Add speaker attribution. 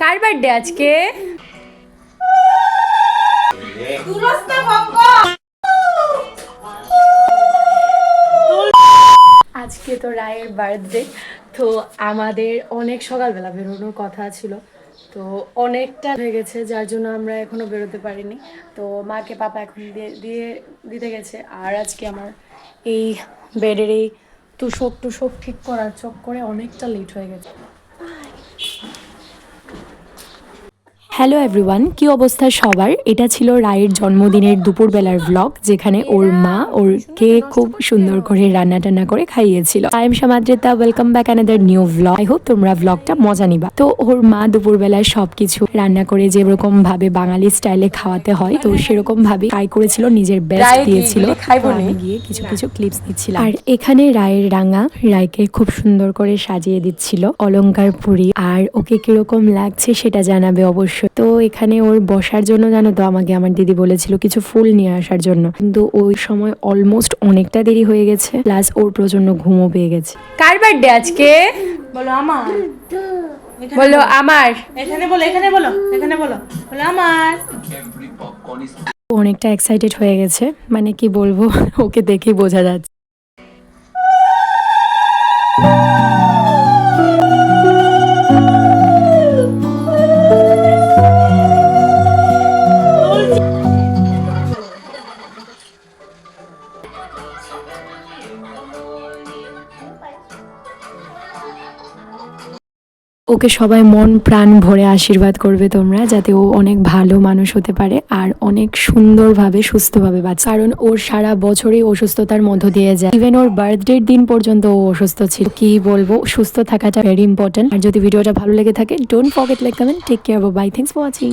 Speaker 1: কার birthday আজকে? আজকে তো রায়ের বার্থডে, তো আমাদের অনেক সকালবেলা বেরোনোর কথা ছিল, তো অনেকটা হয়ে গেছে যার জন্য আমরা এখনো বেরোতে পারিনি। তো মাকে পাপা এখন দিতে গেছে। আর আজকে আমার এই বেডের এই টুসক ঠিক করার চক্করে অনেকটা লেট হয়ে গেছে। হ্যালো এভরিওয়ান, কি অবস্থা সবার? এটা ছিল রায়ের জন্মদিনের দুপুরবেলার ব্লগ, যেখানে ওর মা ওরকে খুব সুন্দর করে রান্না টান্না করে খাইয়েছিল। I am Samadrita, welcome back another new blog. I hope তোমরা ব্লগটা মজা নিবা। তো ওর মা দুপুরবেলায় সবকিছু রান্না করে যেরকম ভাবে বাঙালি স্টাইলে খাওয়াতে হয়, তো সেরকম ভাবে ট্রাই করেছিল, নিজের বেস্ট দিয়েছিল। আমি গিয়ে কিছু কিছু ক্লিপস নিচ্ছিলাম। আর এখানে রায়ের রাঙা রায়কে খুব সুন্দর করে সাজিয়ে দিচ্ছিল অলংকার পুরি। আর ওকে কিরকম লাগছে সেটা জানাবে অবশ্যই। তো এখানে ওর বসার জন্য জানো তো আমাকে আমার দিদি বলেছিল কিছু ফুল নিয়ে আসার জন্য, কিন্তু ওই সময় অলমোস্ট অনেকটা দেরি হয়ে গেছে, প্লাস ওর প্রচন্ড ঘুমও পেয়ে গেছে। কার বার্থডে আজকে?
Speaker 2: বলো আমার।
Speaker 1: বলো আমার।
Speaker 2: এখানে বলো, এখানে বলো, এখানে বলো, বলো আমার।
Speaker 1: অনেকটা এক্সাইটেড হয়ে গেছে, মানে কি বলবো, ওকে দেখেই বোঝা যাচ্ছে। ওকে সবাই মন প্রাণ ভরে আশীর্বাদ করবে তোমরা, যাতে ও অনেক ভালো মানুষ হতে পারে আর অনেক সুন্দরভাবে সুস্থভাবে বাঁচে। কারণ ওর সারা বছরই অসুস্থতার মধ্য দিয়ে যায়, ইভেন ওর বার্থডের দিন পর্যন্ত ও অসুস্থ ছিল। কি বলবো, সুস্থ থাকাটা ভেরি ইম্পর্টেন্ট। আর যদি ভিডিওটা ভালো লেগে থাকে, don't forget like, comment, take care, bye, thanks for watching.